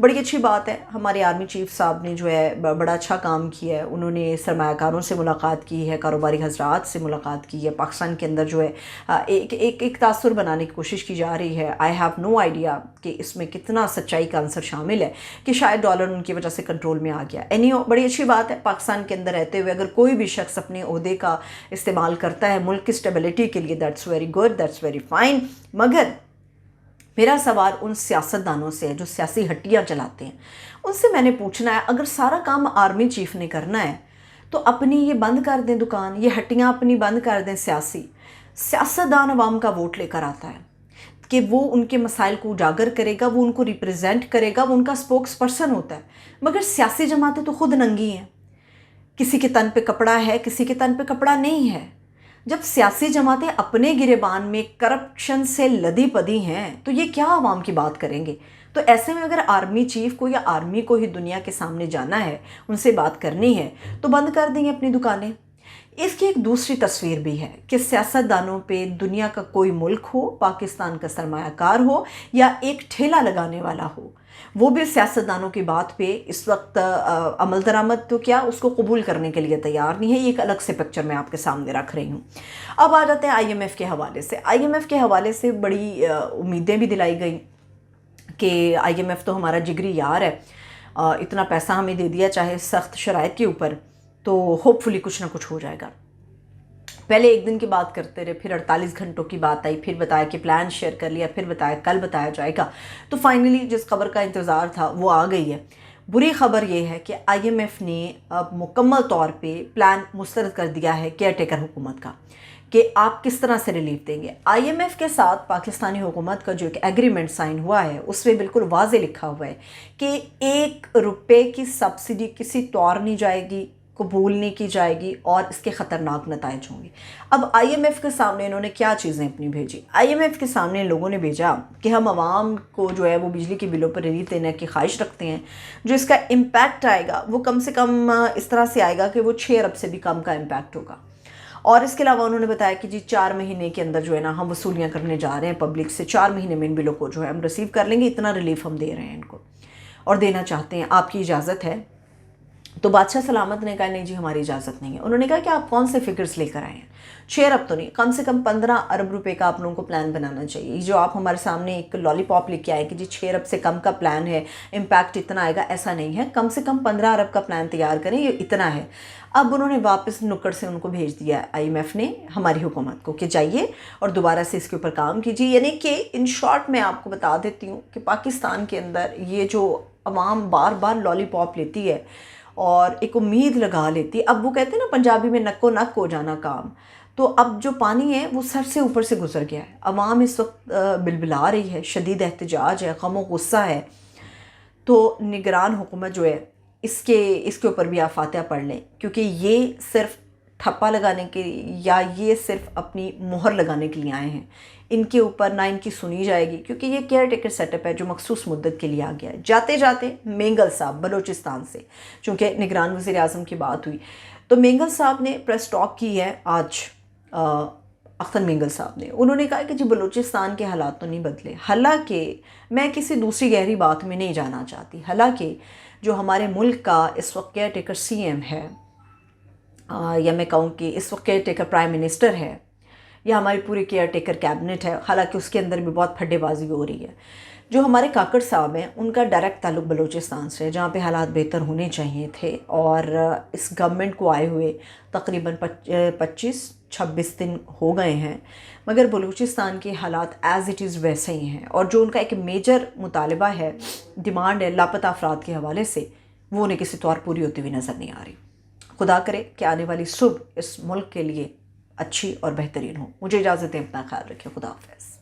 بڑی اچھی بات ہے، ہمارے آرمی چیف صاحب نے جو ہے بڑا اچھا کام کیا ہے، انہوں نے سرمایہ کاروں سے ملاقات کی ہے، کاروباری حضرات سے ملاقات کی ہے، پاکستان کے اندر جو ہے ایک تاثر بنانے کی کوشش کی جا رہی ہے۔ آئی ہیو نو آئیڈیا کہ اس میں کتنا سچائی کا عنصر شامل ہے کہ شاید ڈالر ان کی وجہ سے کنٹرول میں آ گیا۔ بڑی اچھی بات ہے، پاکستان کے اندر رہتے ہوئے اگر کوئی بھی شخص اپنے عہدے کا استعمال کرتا ہے ملک کی اسٹیبلٹی کے لیے، that's very good, that's very fine. مگر میرا سوال ان سیاستدانوں سے ہے جو سیاسی ہٹیاں چلاتے ہیں، ان سے میں نے پوچھنا ہے اگر سارا کام آرمی چیف نے کرنا ہے تو اپنی یہ بند کر دیں دکان، یہ ہٹیاں اپنی بند کر دیں۔ سیاستدان عوام کا ووٹ لے کر آتا ہے کہ وہ ان کے مسائل کو اجاگر کرے گا، وہ ان کو ریپرزینٹ کرے گا، وہ ان کا سپوکس پرسن ہوتا ہے۔ مگر سیاسی جماعتیں تو خود ننگی ہیں، کسی کے تن پہ کپڑا ہے، کسی کے تن پہ کپڑا نہیں ہے۔ جب سیاسی جماعتیں اپنے گریبان میں کرپشن سے لدی پدی ہیں تو یہ کیا عوام کی بات کریں گے؟ تو ایسے میں اگر آرمی چیف کو یا آرمی کو ہی دنیا کے سامنے جانا ہے، ان سے بات کرنی ہے، تو بند کر دیں گے اپنی دکانیں۔ اس کی ایک دوسری تصویر بھی ہے کہ سیاستدانوں پہ دنیا کا کوئی ملک ہو، پاکستان کا سرمایہ کار ہو یا ایک ٹھیلا لگانے والا ہو، وہ بھی سیاستدانوں کی بات پہ اس وقت عمل درآمد تو کیا اس کو قبول کرنے کے لیے تیار نہیں ہے۔ یہ ایک الگ سے پکچر میں آپ کے سامنے رکھ رہی ہوں۔ اب آ جاتے ہیں آئی ایم ایف کے حوالے سے۔ آئی ایم ایف کے حوالے سے بڑی امیدیں بھی دلائی گئیں کہ آئی ایم ایف تو ہمارا جگری یار ہے، اتنا پیسہ ہمیں دے دیا چاہے سخت شرائط کے اوپر، تو ہوپ فلی کچھ نہ کچھ ہو جائے گا۔ پہلے ایک دن کی بات کرتے رہے، پھر 48 گھنٹوں کی بات آئی، پھر بتایا کہ پلان شیئر کر لیا، پھر بتایا کل بتایا جائے گا۔ تو فائنلی جس خبر کا انتظار تھا وہ آ گئی ہے۔ بری خبر یہ ہے کہ آئی ایم ایف نے اب مکمل طور پہ پلان مسترد کر دیا ہے کیئر ٹیکر حکومت کا کہ آپ کس طرح سے ریلیف دیں گے۔ آئی ایم ایف کے ساتھ پاکستانی حکومت کا جو ایک ایگریمنٹ سائن ہوا ہے اس میں بالکل واضح لکھا ہوا ہے کہ 1 روپے کی سبسڈی کسی طور نہیں جائے گی، قبول نہیں کی جائے گی، اور اس کے خطرناک نتائج ہوں گے۔ اب آئی ایم ایف کے سامنے انہوں نے کیا چیزیں اپنی بھیجی؟ آئی ایم ایف کے سامنے لوگوں نے بھیجا کہ ہم عوام کو جو ہے وہ بجلی کے بلوں پر ریلیف دینے کی خواہش رکھتے ہیں، جو اس کا امپیکٹ آئے گا وہ کم سے کم اس طرح سے آئے گا کہ وہ 6 ارب سے بھی کم کا امپیکٹ ہوگا۔ اور اس کے علاوہ انہوں نے بتایا کہ جی 4 مہینے کے اندر جو ہے نا ہم وصولیاں کرنے جا رہے ہیں پبلک سے، 4 مہینے میں ان بلوں کو جو ہے ہم ریسیو کر لیں گے، اتنا ریلیف ہم دے رہے ہیں ان کو اور دینا چاہتے ہیں، آپ کی اجازت ہے؟ تو بادشاہ سلامت نے کہا نہیں جی ہماری اجازت نہیں ہے۔ انہوں نے کہا کہ آپ کون سے فگرز لے کر آئے ہیں؟ 6 ارب تو نہیں، کم سے کم 15 ارب روپے کا آپ لوگوں کو پلان بنانا چاہیے۔ جو آپ ہمارے سامنے ایک لالی پاپ لے کے آئے کہ جی 6 ارب سے کم کا پلان ہے، امپیکٹ اتنا آئے گا، ایسا نہیں ہے، کم سے کم 15 ارب کا پلان تیار کریں، یہ اتنا ہے۔ اب انہوں نے واپس نکڑ سے ان کو بھیج دیا آئی ایم ایف نے ہماری حکومت کو کہ جائیے اور دوبارہ سے اس کے اوپر کام کیجیے۔ یعنی کہ ان شارٹ میں آپ کو بتا دیتی ہوں کہ پاکستان کے اندر یہ جو عوام بار بار لالی پاپ لیتی ہے اور ایک امید لگا لیتی ہے، اب وہ کہتے ہیں نا پنجابی میں نکو نک ہو جانا کام، تو اب جو پانی ہے وہ سر سے اوپر سے گزر گیا ہے۔ عوام اس وقت بلبلا رہی ہے، شدید احتجاج ہے، غم و غصہ ہے۔ تو نگران حکومت جو ہے اس کے اوپر بھی آپ فاتحہ پڑھ لیں، کیونکہ یہ صرف ٹھپا لگانے کے یا یہ صرف اپنی مہر لگانے کے لیے آئے ہیں۔ ان کے اوپر نہ ان کی سنی جائے گی، کیونکہ یہ کیئر ٹیکر سیٹ اپ ہے جو مخصوص مدت کے لیے آ گیا ہے۔ جاتے جاتے مینگل صاحب بلوچستان سے، چونکہ نگران وزیر اعظم کی بات ہوئی، تو مینگل صاحب نے پریس ٹاک کی ہے آج، اختر مینگل صاحب نے، انہوں نے کہا کہ جی بلوچستان کے حالات تو نہیں بدلے، حالانکہ میں کسی دوسری گہری بات میں نہیں جانا چاہتی، حالانکہ جو ہمارے ملک کا اس وقت کیئر ٹیکر سی ایم ہے، یا میں کہوں کہ اس وقت کیئر ٹیکر پرائم منسٹر ہے، یا ہماری پوری کیئر ٹیکر کیبنٹ ہے، حالانکہ اس کے اندر بھی بہت پھڈے بازی ہو رہی ہے۔ جو ہمارے کاکڑ صاحب ہیں ان کا ڈائریکٹ تعلق بلوچستان سے ہے، جہاں پہ حالات بہتر ہونے چاہیے تھے، اور اس گورنمنٹ کو آئے ہوئے تقریباً 25-26 دن ہو گئے ہیں، مگر بلوچستان کے حالات ایز اٹ از ویسے ہی ہیں، اور جو ان کا ایک میجر مطالبہ ہے، ڈیمانڈ ہے لاپتہ افراد کے حوالے سے، وہ انہیں کسی طور پوری ہوتی ہوئی نظر نہیں آ رہی۔ خدا کرے کہ آنے والی صبح اس ملک کے لیے اچھی اور بہترین ہو۔ مجھے اجازت دیں، اپنا خیال رکھیں، خدا حافظ۔